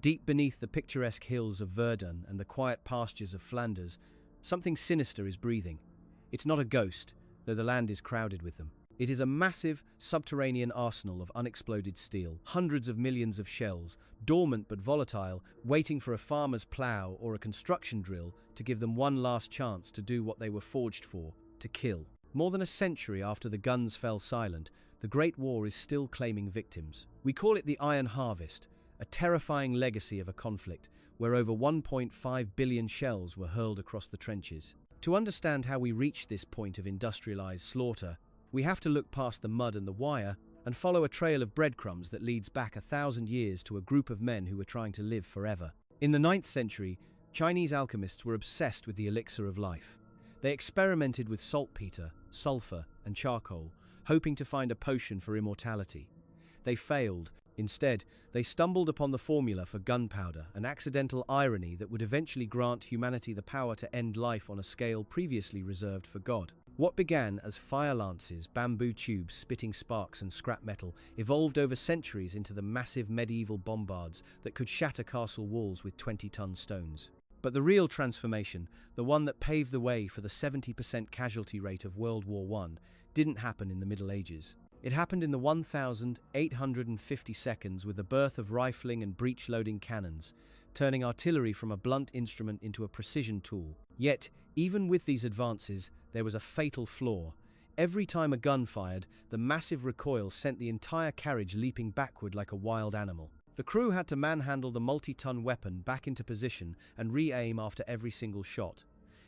Deep beneath the picturesque hills of Verdun and the quiet pastures of Flanders, something sinister is breathing. It's not a ghost, though the land is crowded with them. It is a massive, subterranean arsenal of unexploded steel, hundreds of millions of shells, dormant but volatile, waiting for a farmer's plow or a construction drill to give them one last chance to do what they were forged for, to kill. More than a century after the guns fell silent, the Great War is still claiming victims. We call it the Iron Harvest, a terrifying legacy of a conflict where over 1.5 billion shells were hurled across the trenches. To understand how we reached this point of industrialized slaughter, we have to look past the mud and the wire and follow a trail of breadcrumbs that leads back 1,000 years to a group of men who were trying to live forever. In the 9th century, Chinese alchemists were obsessed with the elixir of life. They experimented with saltpeter, sulfur, and charcoal, hoping to find a potion for immortality. They failed. Instead, they stumbled upon the formula for gunpowder, an accidental irony that would eventually grant humanity the power to end life on a scale previously reserved for God. What began as fire lances, bamboo tubes spitting sparks and scrap metal, evolved over centuries into the massive medieval bombards that could shatter castle walls with 20-ton stones. But the real transformation, the one that paved the way for the 70% casualty rate of World War I, didn't happen in the Middle Ages. It happened in the 1,850 seconds with the birth of rifling and breech-loading cannons, turning artillery from a blunt instrument into a precision tool. Yet, even with these advances, there was a fatal flaw. Every time a gun fired, the massive recoil sent the entire carriage leaping backward like a wild animal. The crew had to manhandle the multi-ton weapon back into position and re-aim after every single shot.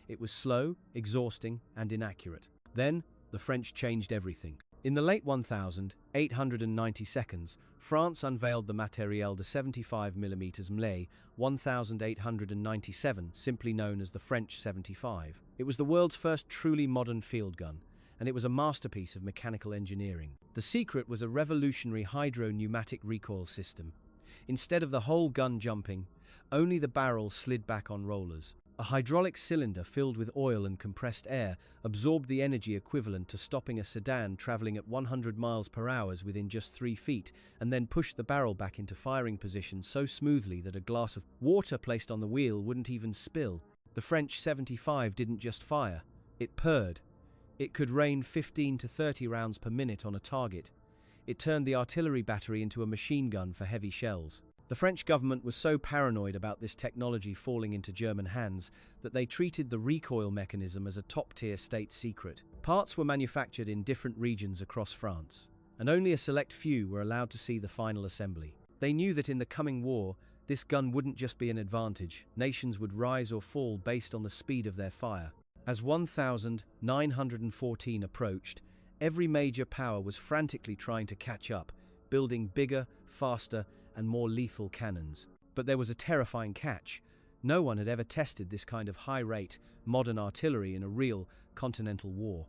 It was slow, exhausting, and inaccurate. Then, the French changed everything. In the late 1,890 seconds, France unveiled the Materiel de 75mm MLE 1897, simply known as the French 75. It was the world's first truly modern field gun, and it was a masterpiece of mechanical engineering. The secret was a revolutionary hydro-pneumatic recoil system. Instead of the whole gun jumping, only the barrel slid back on rollers. A hydraulic cylinder filled with oil and compressed air absorbed the energy equivalent to stopping a sedan traveling at 100 miles per hour within just 3 feet, and then pushed the barrel back into firing position so smoothly that a glass of water placed on the wheel wouldn't even spill. The French 75 didn't just fire, it purred. It could rain 15 to 30 rounds per minute on a target. It turned the artillery battery into a machine gun for heavy shells. The French government was so paranoid about this technology falling into German hands that they treated the recoil mechanism as a top-tier state secret. Parts were manufactured in different regions across France, and only a select few were allowed to see the final assembly. They knew that in the coming war, this gun wouldn't just be an advantage. Nations would rise or fall based on the speed of their fire. As 1914 approached, every major power was frantically trying to catch up, building bigger, faster, and more lethal cannons. But there was a terrifying catch. No one had ever tested this kind of high-rate, modern artillery in a real continental war.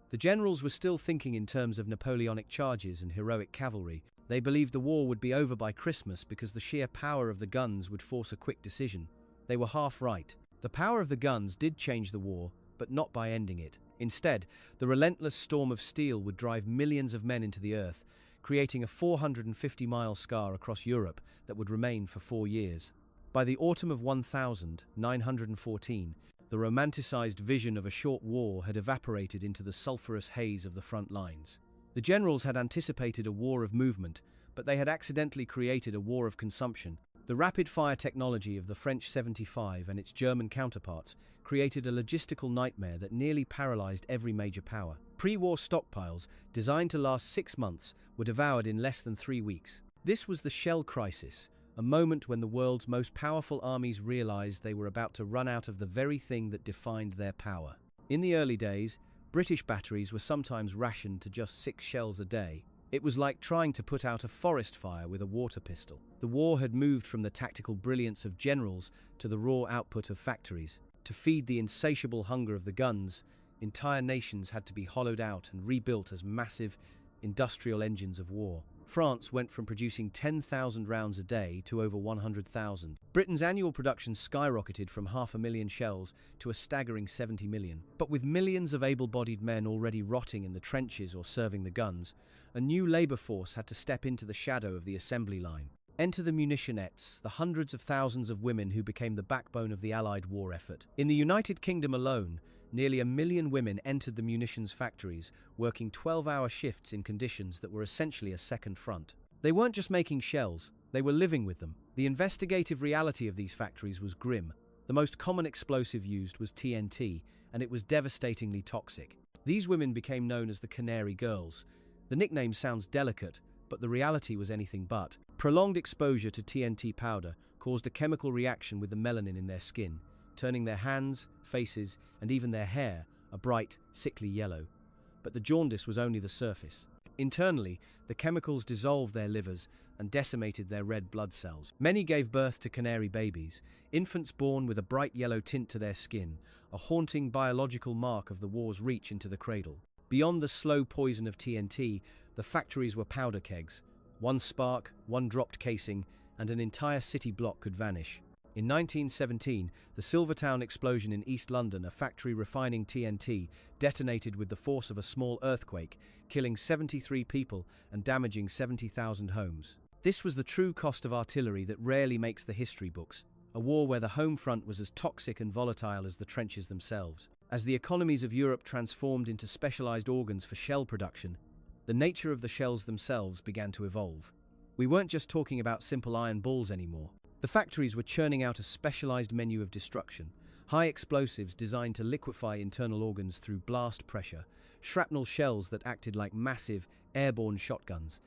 The generals were still thinking in terms of Napoleonic charges and heroic cavalry. They believed the war would be over by Christmas because the sheer power of the guns would force a quick decision. They were half right. The power of the guns did change the war, but not by ending it. Instead, the relentless storm of steel would drive millions of men into the earth, creating a 450-mile scar across Europe that would remain for 4 years. By the autumn of 1914, the romanticized vision of a short war had evaporated into the sulphurous haze of the front lines. The generals had anticipated a war of movement, but they had accidentally created a war of consumption. The rapid-fire technology of the French 75 and its German counterparts created a logistical nightmare that nearly paralyzed every major power. Pre-war stockpiles, designed to last 6 months, were devoured in less than 3 weeks. This was the shell crisis, a moment when the world's most powerful armies realized they were about to run out of the very thing that defined their power. In the early days, British batteries were sometimes rationed to just 6 shells a day. It was like trying to put out a forest fire with a water pistol. The war had moved from the tactical brilliance of generals to the raw output of factories. To feed the insatiable hunger of the guns, entire nations had to be hollowed out and rebuilt as massive industrial engines of war. France went from producing 10,000 rounds a day to over 100,000. Britain's annual production skyrocketed from 500,000 shells to a staggering 70 million. But with millions of able-bodied men already rotting in the trenches or serving the guns, a new labor force had to step into the shadow of the assembly line. Enter the munitionettes, the hundreds of thousands of women who became the backbone of the Allied war effort. In the United Kingdom alone, nearly 1 million women entered the munitions factories, working 12-hour shifts in conditions that were essentially a second front. They weren't just making shells, they were living with them. The investigative reality of these factories was grim. The most common explosive used was TNT, and it was devastatingly toxic. These women became known as the Canary Girls. The nickname sounds delicate, but the reality was anything but. Prolonged exposure to TNT powder caused a chemical reaction with the melanin in their skin, turning their hands, faces, and even their hair a bright, sickly yellow. But the jaundice was only the surface. Internally, the chemicals dissolved their livers and decimated their red blood cells. Many gave birth to canary babies, infants born with a bright yellow tint to their skin, a haunting biological mark of the war's reach into the cradle. Beyond the slow poison of TNT, the factories were powder kegs. One spark, one dropped casing, and an entire city block could vanish. In 1917, the Silvertown explosion in East London, a factory refining TNT, detonated with the force of a small earthquake, killing 73 people and damaging 70,000 homes. This was the true cost of artillery that rarely makes the history books, a war where the home front was as toxic and volatile as the trenches themselves. As the economies of Europe transformed into specialized organs for shell production, the nature of the shells themselves began to evolve. We weren't just talking about simple iron balls anymore. The factories were churning out a specialized menu of destruction, high explosives designed to liquefy internal organs through blast pressure, shrapnel shells that acted like massive, airborne shotguns,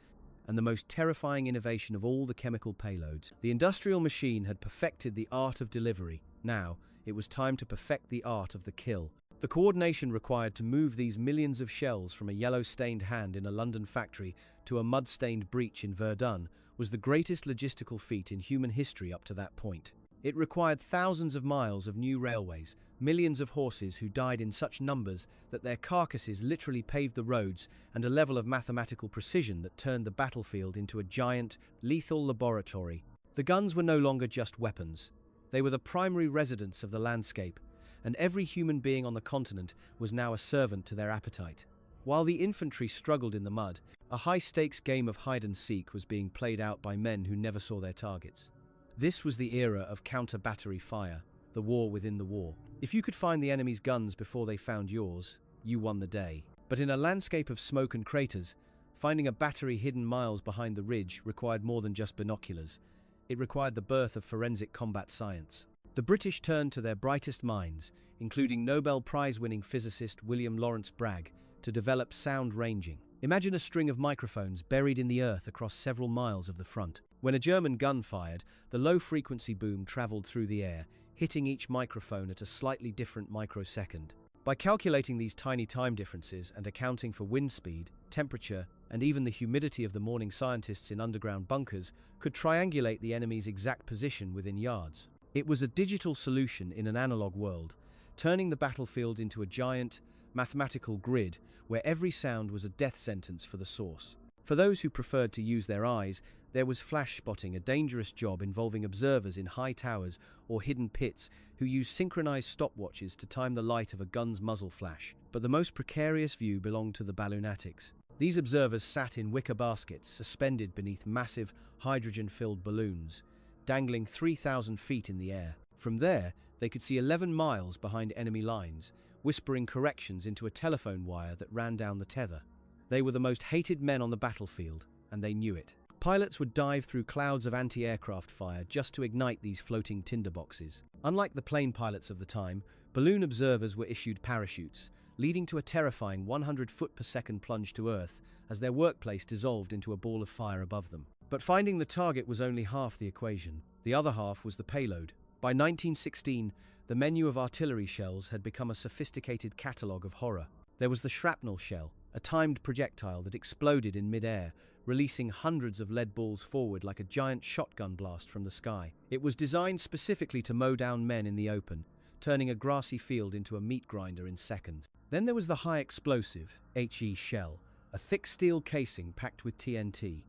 and the most terrifying innovation of all, the chemical payloads. The industrial machine had perfected the art of delivery. Now, it was time to perfect the art of the kill. The coordination required to move these millions of shells from a yellow-stained hand in a London factory to a mud-stained breach in Verdun was the greatest logistical feat in human history up to that point. It required thousands of miles of new railways, millions of horses who died in such numbers that their carcasses literally paved the roads, and a level of mathematical precision that turned the battlefield into a giant, lethal laboratory. The guns were no longer just weapons. They were the primary residents of the landscape, and every human being on the continent was now a servant to their appetite. While the infantry struggled in the mud, a high-stakes game of hide-and-seek was being played out by men who never saw their targets. This was the era of counter-battery fire, the war within the war. If you could find the enemy's guns before they found yours, you won the day. But in a landscape of smoke and craters, finding a battery hidden miles behind the ridge required more than just binoculars. It required the birth of forensic combat science. The British turned to their brightest minds, including Nobel Prize-winning physicist William Lawrence Bragg, to develop sound ranging. Imagine a string of microphones buried in the earth across several miles of the front. When a German gun fired, the low-frequency boom traveled through the air, hitting each microphone at a slightly different microsecond. By calculating these tiny time differences and accounting for wind speed, temperature, and even the humidity of the morning, scientists in underground bunkers could triangulate the enemy's exact position within yards. It was a digital solution in an analog world, turning the battlefield into a giant, mathematical grid where every sound was a death sentence for the source. For those who preferred to use their eyes, there was flash spotting, a dangerous job involving observers in high towers or hidden pits who used synchronized stopwatches to time the light of a gun's muzzle flash. But the most precarious view belonged to the balloonatics. These observers sat in wicker baskets suspended beneath massive hydrogen-filled balloons, dangling 3,000 feet in the air. From there, they could see 11 miles behind enemy lines, whispering corrections into a telephone wire that ran down the tether. They were the most hated men on the battlefield, and they knew it. Pilots would dive through clouds of anti-aircraft fire just to ignite these floating tinderboxes. Unlike the plane pilots of the time, balloon observers were issued parachutes, leading to a terrifying 100-foot-per-second plunge to Earth as their workplace dissolved into a ball of fire above them. But finding the target was only half the equation. The other half was the payload. By 1916, the menu of artillery shells had become a sophisticated catalogue of horror. There was the shrapnel shell, a timed projectile that exploded in mid-air, releasing hundreds of lead balls forward like a giant shotgun blast from the sky. It was designed specifically to mow down men in the open, turning a grassy field into a meat grinder in seconds. Then there was the high-explosive, HE shell, a thick steel casing packed with TNT.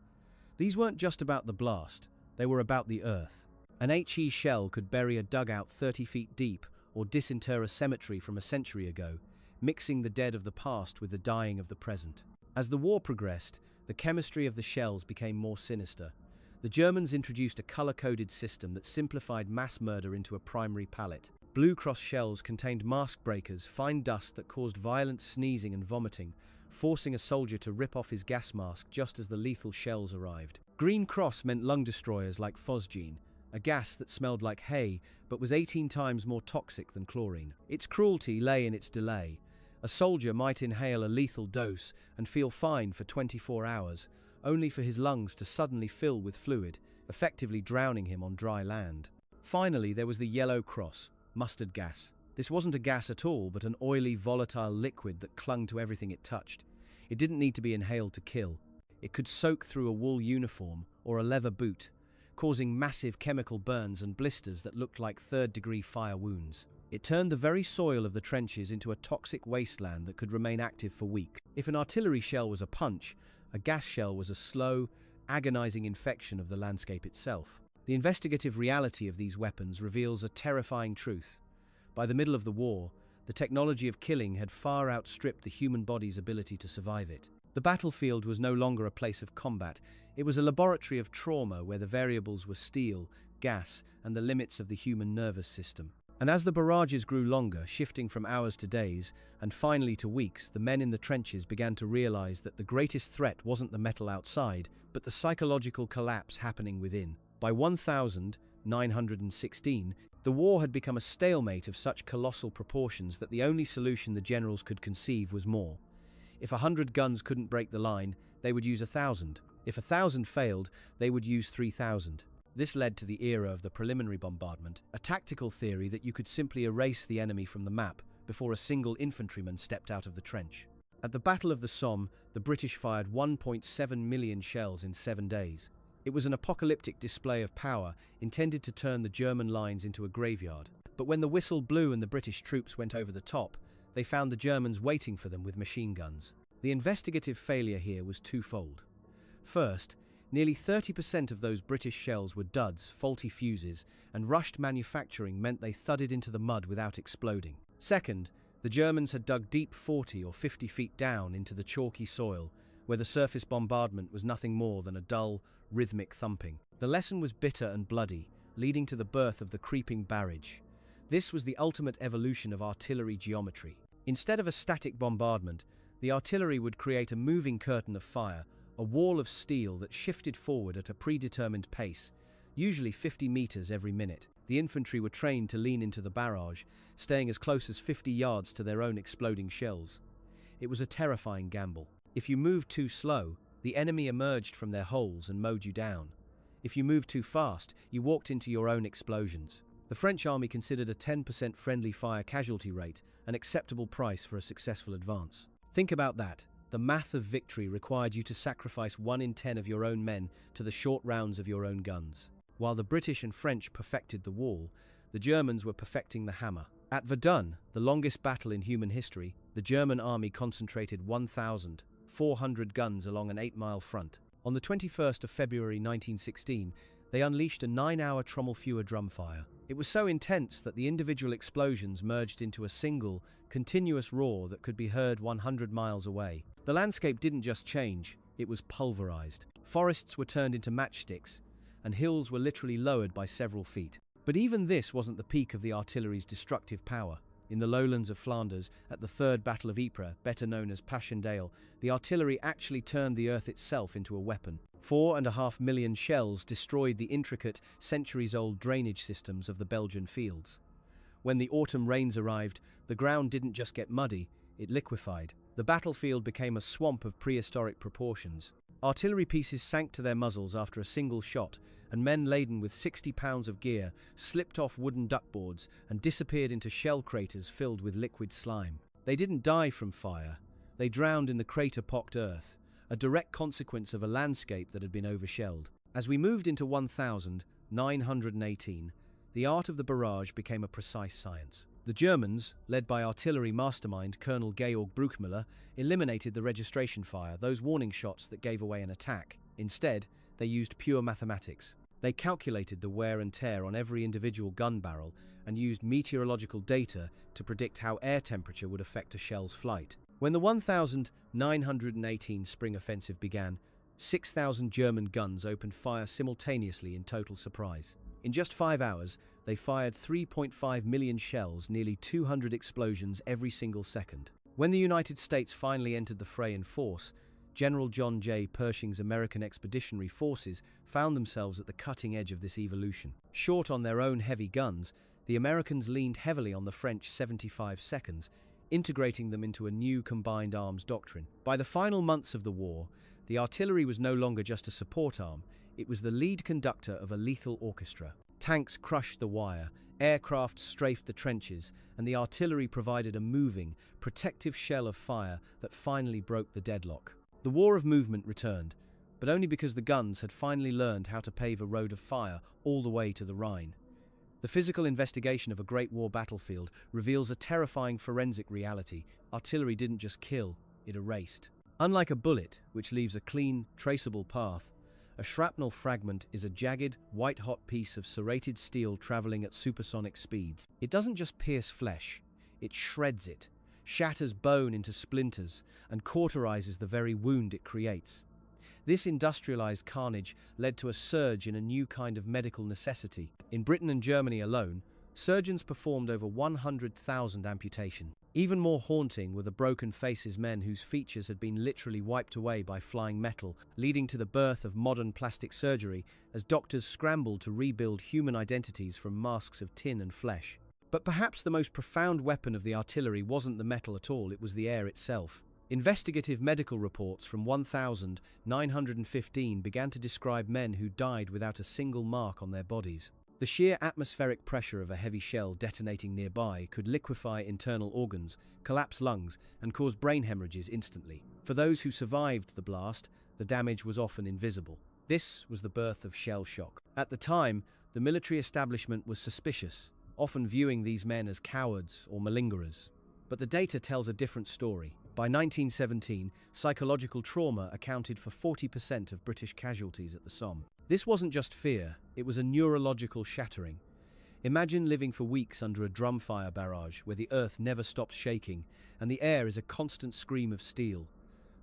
These weren't just about the blast, they were about the earth. An HE shell could bury a dugout 30 feet deep or disinter a cemetery from a century ago, mixing the dead of the past with the dying of the present. As the war progressed, the chemistry of the shells became more sinister. The Germans introduced a color-coded system that simplified mass murder into a primary palette. Blue Cross shells contained mask breakers, fine dust that caused violent sneezing and vomiting, forcing a soldier to rip off his gas mask just as the lethal shells arrived. Green Cross meant lung destroyers like phosgene, a gas that smelled like hay but was 18 times more toxic than chlorine. Its cruelty lay in its delay. A soldier might inhale a lethal dose and feel fine for 24 hours, only for his lungs to suddenly fill with fluid, effectively drowning him on dry land. Finally, there was the Yellow Cross, mustard gas. This wasn't a gas at all, but an oily, volatile liquid that clung to everything it touched. It didn't need to be inhaled to kill. It could soak through a wool uniform or a leather boot, causing massive chemical burns and blisters that looked like third-degree fire wounds. It turned the very soil of the trenches into a toxic wasteland that could remain active for weeks. If an artillery shell was a punch, a gas shell was a slow, agonizing infection of the landscape itself. The investigative reality of these weapons reveals a terrifying truth. By the middle of the war, the technology of killing had far outstripped the human body's ability to survive it. The battlefield was no longer a place of combat. It was a laboratory of trauma where the variables were steel, gas, and the limits of the human nervous system. And as the barrages grew longer, shifting from hours to days, and finally to weeks, the men in the trenches began to realize that the greatest threat wasn't the metal outside, but the psychological collapse happening within. By 1916, the war had become a stalemate of such colossal proportions that the only solution the generals could conceive was more. If 100 guns couldn't break the line, they would use 1,000. If 1,000 failed, they would use 3,000. This led to the era of the preliminary bombardment, a tactical theory that you could simply erase the enemy from the map before a single infantryman stepped out of the trench. At the Battle of the Somme, the British fired 1.7 million shells in 7 days. It was an apocalyptic display of power intended to turn the German lines into a graveyard. But when the whistle blew and the British troops went over the top, they found the Germans waiting for them with machine guns. The investigative failure here was twofold. First, nearly 30% of those British shells were duds, faulty fuses, and rushed manufacturing meant they thudded into the mud without exploding. Second, the Germans had dug deep 40 or 50 feet down into the chalky soil, where the surface bombardment was nothing more than a dull, rhythmic thumping. The lesson was bitter and bloody, leading to the birth of the creeping barrage. This was the ultimate evolution of artillery geometry. Instead of a static bombardment, the artillery would create a moving curtain of fire, a wall of steel that shifted forward at a predetermined pace, usually 50 meters every minute. The infantry were trained to lean into the barrage, staying as close as 50 yards to their own exploding shells. It was a terrifying gamble. If you moved too slow, the enemy emerged from their holes and mowed you down. If you moved too fast, you walked into your own explosions. The French army considered a 10% friendly fire casualty rate an acceptable price for a successful advance. Think about that. The math of victory required you to sacrifice 1 in 10 of your own men to the short rounds of your own guns. While the British and French perfected the wall, the Germans were perfecting the hammer. At Verdun, the longest battle in human history, the German army concentrated 1,400 guns along an 8-mile front. On the 21st of February 1916, they unleashed a 9-hour Trommelfeuer drum fire. It was so intense that the individual explosions merged into a single, continuous roar that could be heard 100 miles away. The landscape didn't just change, it was pulverized. Forests were turned into matchsticks, and hills were literally lowered by several feet. But even this wasn't the peak of the artillery's destructive power. In the lowlands of Flanders, at the Third Battle of Ypres, better known as Passchendaele, the artillery actually turned the earth itself into a weapon. 4.5 million shells destroyed the intricate, centuries-old drainage systems of the Belgian fields. When the autumn rains arrived, the ground didn't just get muddy, it liquefied. The battlefield became a swamp of prehistoric proportions. Artillery pieces sank to their muzzles after a single shot, and men laden with 60 pounds of gear slipped off wooden duckboards and disappeared into shell craters filled with liquid slime. They didn't die from fire, they drowned in the crater-pocked earth, a direct consequence of a landscape that had been overshelled. As we moved into 1918, the art of the barrage became a precise science. The Germans, led by artillery mastermind Colonel Georg Bruckmüller, eliminated the registration fire, those warning shots that gave away an attack. Instead, they used pure mathematics. They calculated the wear and tear on every individual gun barrel and used meteorological data to predict how air temperature would affect a shell's flight. When the 1918 spring offensive began, 6,000 German guns opened fire simultaneously in total surprise. In just 5 hours, they fired 3.5 million shells, nearly 200 explosions every single second. When the United States finally entered the fray in force, General John J. Pershing's American Expeditionary Forces found themselves at the cutting edge of this evolution. Short on their own heavy guns, the Americans leaned heavily on the French 75 seconds, integrating them into a new combined arms doctrine. By the final months of the war, the artillery was no longer just a support arm, it was the lead conductor of a lethal orchestra. Tanks crushed the wire, aircraft strafed the trenches, and the artillery provided a moving, protective shell of fire that finally broke the deadlock. The war of movement returned, but only because the guns had finally learned how to pave a road of fire all the way to the Rhine. The physical investigation of a Great War battlefield reveals a terrifying forensic reality. Artillery didn't just kill, it erased. Unlike a bullet, which leaves a clean, traceable path, a shrapnel fragment is a jagged, white-hot piece of serrated steel traveling at supersonic speeds. It doesn't just pierce flesh, it shreds it, shatters bone into splinters, and cauterizes the very wound it creates. This industrialized carnage led to a surge in a new kind of medical necessity. In Britain and Germany alone, surgeons performed over 100,000 amputations. Even more haunting were the broken faces, men whose features had been literally wiped away by flying metal, leading to the birth of modern plastic surgery as doctors scrambled to rebuild human identities from masks of tin and flesh. But perhaps the most profound weapon of the artillery wasn't the metal at all, it was the air itself. Investigative medical reports from 1915 began to describe men who died without a single mark on their bodies. The sheer atmospheric pressure of a heavy shell detonating nearby could liquefy internal organs, collapse lungs, and cause brain hemorrhages instantly. For those who survived the blast, the damage was often invisible. This was the birth of shell shock. At the time, the military establishment was suspicious, often viewing these men as cowards or malingerers. But the data tells a different story. By 1917, psychological trauma accounted for 40% of British casualties at the Somme. This wasn't just fear, it was a neurological shattering. Imagine living for weeks under a drumfire barrage where the earth never stops shaking and the air is a constant scream of steel.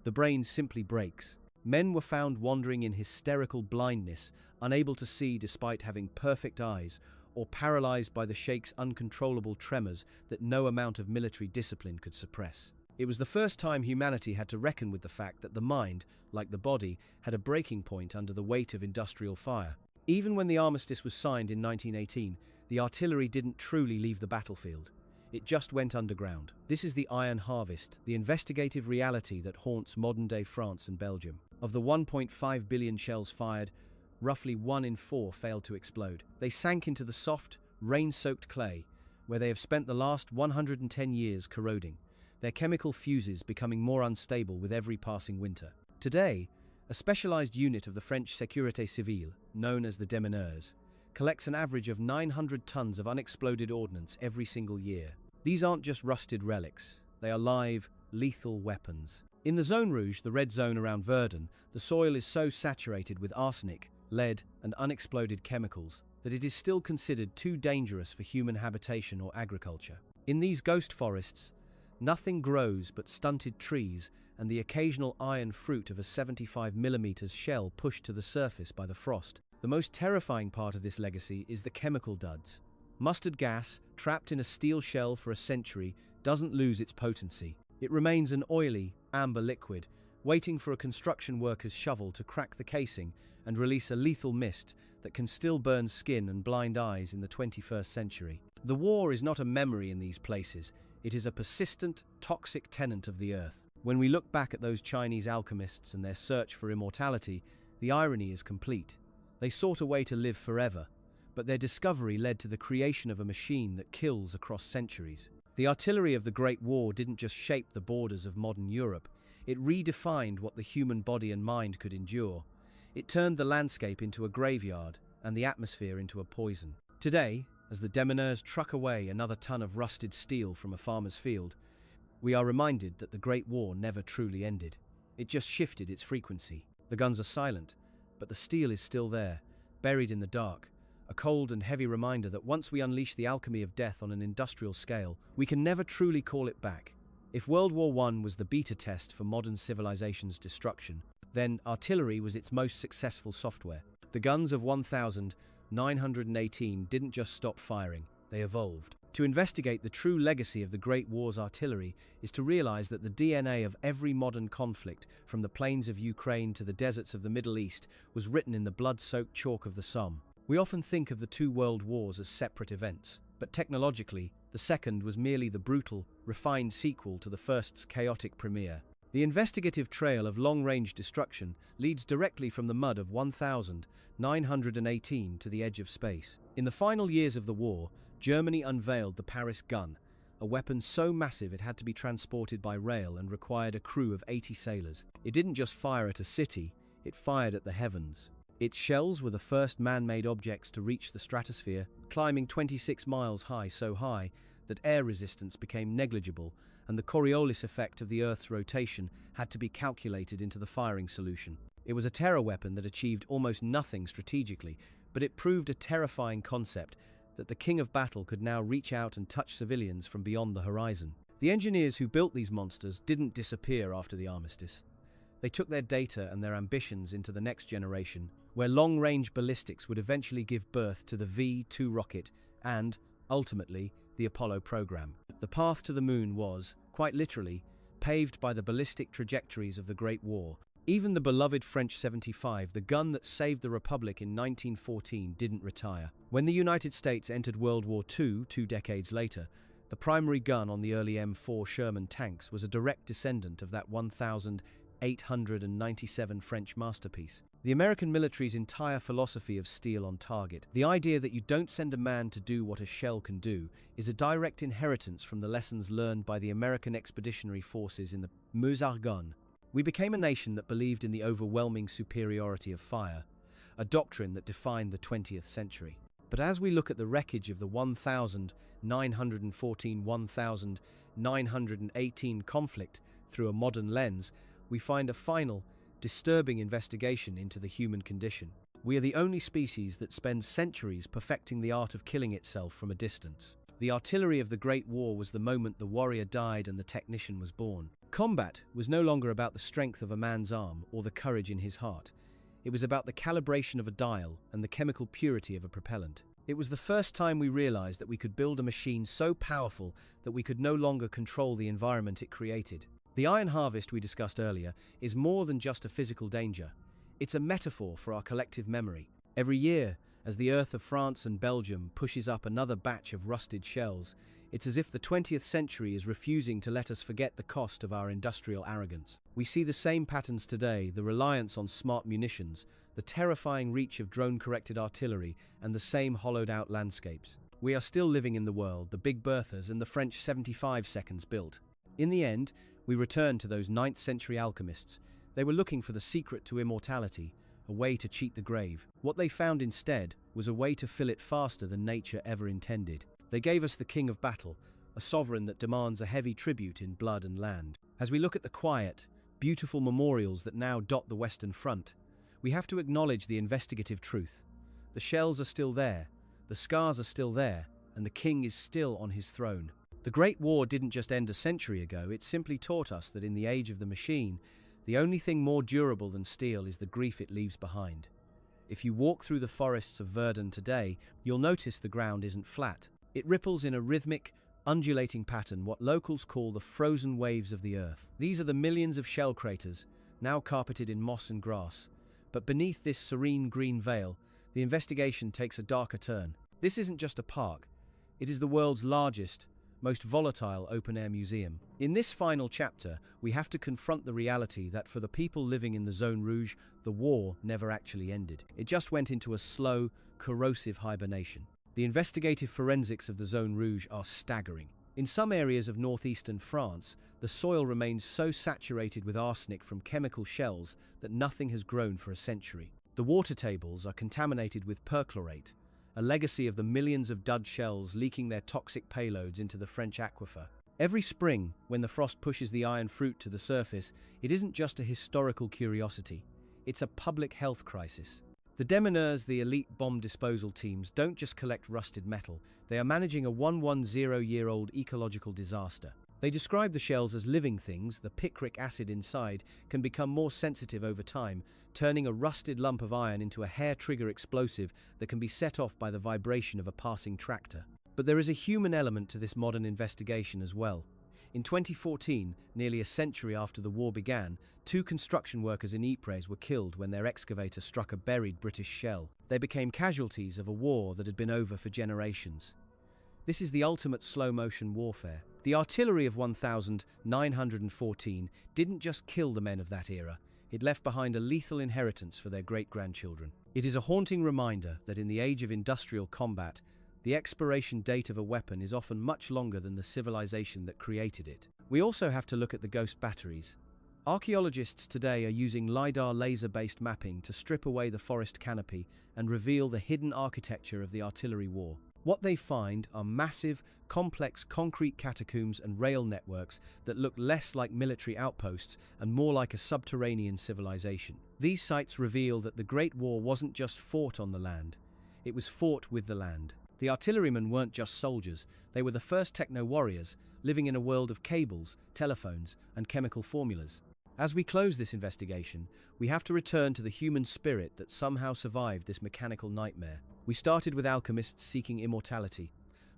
The brain simply breaks. Men were found wandering in hysterical blindness, unable to see despite having perfect eyes, or paralyzed by the sheikh's uncontrollable tremors that no amount of military discipline could suppress. It was the first time humanity had to reckon with the fact that the mind, like the body, had a breaking point under the weight of industrial fire. Even when the armistice was signed in 1918, the artillery didn't truly leave the battlefield. It just went underground. This is the iron harvest, the investigative reality that haunts modern-day France and Belgium. Of the 1.5 billion shells fired, roughly 1 in 4 failed to explode. They sank into the soft, rain-soaked clay, where they have spent the last 110 years corroding, their chemical fuses becoming more unstable with every passing winter. Today, a specialized unit of the French Sécurité Civile, known as the Démineurs, collects an average of 900 tons of unexploded ordnance every single year. These aren't just rusted relics, they are live, lethal weapons. In the Zone Rouge, the red zone around Verdun, the soil is so saturated with arsenic, lead, and unexploded chemicals that it is still considered too dangerous for human habitation or agriculture. In these ghost forests, nothing grows but stunted trees and the occasional iron fruit of a 75mm shell pushed to the surface by the frost. The most terrifying part of this legacy is the chemical duds. Mustard gas, trapped in a steel shell for a century, doesn't lose its potency. It remains an oily, amber liquid, waiting for a construction worker's shovel to crack the casing and release a lethal mist that can still burn skin and blind eyes in the 21st century. The war is not a memory in these places. It is a persistent, toxic tenant of the earth. When we look back at those Chinese alchemists and their search for immortality, the irony is complete. They sought a way to live forever, but their discovery led to the creation of a machine that kills across centuries. The artillery of the Great War didn't just shape the borders of modern Europe, it redefined what the human body and mind could endure. It turned the landscape into a graveyard and the atmosphere into a poison. Today, as the Démineurs truck away another ton of rusted steel from a farmer's field, we are reminded that the Great War never truly ended. It just shifted its frequency. The guns are silent, but the steel is still there, buried in the dark, a cold and heavy reminder that once we unleash the alchemy of death on an industrial scale, we can never truly call it back. If World War I was the beta test for modern civilization's destruction, Then artillery was its most successful software. The guns of 1918 didn't just stop firing, they evolved. To investigate the true legacy of the Great War's artillery is to realize that the DNA of every modern conflict, from the plains of Ukraine to the deserts of the Middle East, was written in the blood-soaked chalk of the Somme. We often think of the two world wars as separate events, but technologically, the second was merely the brutal, refined sequel to the first's chaotic premiere. The investigative trail of long-range destruction leads directly from the mud of 1918 to the edge of space. In the final years of the war, Germany unveiled the Paris gun, a weapon so massive it had to be transported by rail and required a crew of 80 sailors. It didn't just fire at a city, it fired at the heavens. Its shells were the first man-made objects to reach the stratosphere, climbing 26 miles high, so high that air resistance became negligible, and the Coriolis effect of the Earth's rotation had to be calculated into the firing solution. It was a terror weapon that achieved almost nothing strategically, but it proved a terrifying concept that the king of battle could now reach out and touch civilians from beyond the horizon. The engineers who built these monsters didn't disappear after the armistice. They took their data and their ambitions into the next generation, where long-range ballistics would eventually give birth to the V-2 rocket and, ultimately, the Apollo program. The path to the moon was, quite literally, paved by the ballistic trajectories of the Great War. Even the beloved French 75, the gun that saved the Republic in 1914, didn't retire. When the United States entered World War II 2 decades later, the primary gun on the early M4 Sherman tanks was a direct descendant of that 1897 French masterpiece. The American military's entire philosophy of steel on target, the idea that you don't send a man to do what a shell can do, is a direct inheritance from the lessons learned by the American expeditionary forces in the Meuse-Argonne. We became a nation that believed in the overwhelming superiority of fire, a doctrine that defined the 20th century. But as we look at the wreckage of the 1914-1918 conflict through a modern lens, we find a final, disturbing investigation into the human condition. We are the only species that spends centuries perfecting the art of killing itself from a distance. The artillery of the Great War was the moment the warrior died and the technician was born. Combat was no longer about the strength of a man's arm or the courage in his heart. It was about the calibration of a dial and the chemical purity of a propellant. It was the first time we realized that we could build a machine so powerful that we could no longer control the environment it created. The iron harvest we discussed earlier is more than just a physical danger. It's a metaphor for our collective memory. Every year, as the earth of France and Belgium pushes up another batch of rusted shells, it's as if the 20th century is refusing to let us forget the cost of our industrial arrogance. We see the same patterns today, the reliance on smart munitions, the terrifying reach of drone-corrected artillery, and the same hollowed-out landscapes. We are still living in the world the Big Berthas and the French 75 seconds built. In the end, we return to those 9th century alchemists. They were looking for the secret to immortality, a way to cheat the grave. What they found instead was a way to fill it faster than nature ever intended. They gave us the king of battle, a sovereign that demands a heavy tribute in blood and land. As we look at the quiet, beautiful memorials that now dot the Western Front, we have to acknowledge the investigative truth. The shells are still there, the scars are still there, and the king is still on his throne. The Great War didn't just end a century ago, it simply taught us that in the age of the machine, the only thing more durable than steel is the grief it leaves behind. If you walk through the forests of Verdun today, you'll notice the ground isn't flat. It ripples in a rhythmic, undulating pattern, what locals call the frozen waves of the earth. These are the millions of shell craters, now carpeted in moss and grass. But beneath this serene green veil, the investigation takes a darker turn. This isn't just a park. It is the world's largest, most volatile open-air museum. In this final chapter, we have to confront the reality that for the people living in the Zone Rouge, the war never actually ended. It just went into a slow, corrosive hibernation. The investigative forensics of the Zone Rouge are staggering. In some areas of northeastern France, the soil remains so saturated with arsenic from chemical shells that nothing has grown for a century. The water tables are contaminated with perchlorate, a legacy of the millions of dud shells leaking their toxic payloads into the French aquifer. Every spring, when the frost pushes the iron fruit to the surface, it isn't just a historical curiosity, it's a public health crisis. The démineurs, the elite bomb disposal teams, don't just collect rusted metal, they are managing a 110-year-old ecological disaster. They describe the shells as living things. The picric acid inside can become more sensitive over time, turning a rusted lump of iron into a hair-trigger explosive that can be set off by the vibration of a passing tractor. But there is a human element to this modern investigation as well. In 2014, nearly a century after the war began, 2 construction workers in Ypres were killed when their excavator struck a buried British shell. They became casualties of a war that had been over for generations. This is the ultimate slow-motion warfare. The artillery of 1914 didn't just kill the men of that era, it left behind a lethal inheritance for their great-grandchildren. It is a haunting reminder that in the age of industrial combat, the expiration date of a weapon is often much longer than the civilization that created it. We also have to look at the ghost batteries. Archaeologists today are using LiDAR laser-based mapping to strip away the forest canopy and reveal the hidden architecture of the artillery war. What they find are massive, complex concrete catacombs and rail networks that look less like military outposts and more like a subterranean civilization. These sites reveal that the Great War wasn't just fought on the land, it was fought with the land. The artillerymen weren't just soldiers, they were the first techno-warriors, living in a world of cables, telephones, and chemical formulas. As we close this investigation, we have to return to the human spirit that somehow survived this mechanical nightmare. We started with alchemists seeking immortality,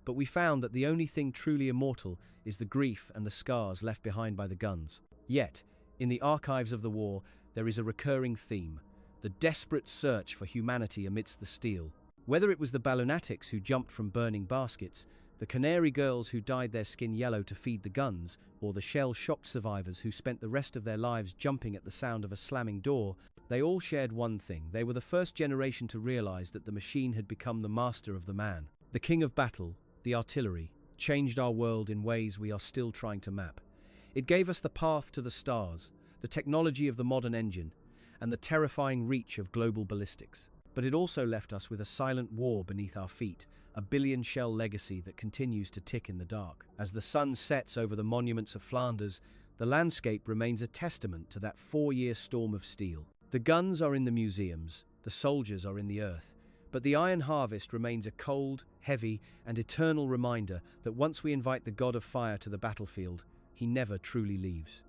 but we found that the only thing truly immortal is the grief and the scars left behind by the guns. Yet, in the archives of the war, there is a recurring theme: the desperate search for humanity amidst the steel. Whether it was the ballonatics who jumped from burning baskets, the Canary Girls who dyed their skin yellow to feed the guns, or the shell-shocked survivors who spent the rest of their lives jumping at the sound of a slamming door, they all shared one thing: they were the first generation to realize that the machine had become the master of the man. The king of battle, the artillery, changed our world in ways we are still trying to map. It gave us the path to the stars, the technology of the modern engine, and the terrifying reach of global ballistics. But it also left us with a silent war beneath our feet, a billion-shell legacy that continues to tick in the dark. As the sun sets over the monuments of Flanders, the landscape remains a testament to that 4-year storm of steel. The guns are in the museums, the soldiers are in the earth, but the iron harvest remains a cold, heavy, and eternal reminder that once we invite the god of fire to the battlefield, he never truly leaves.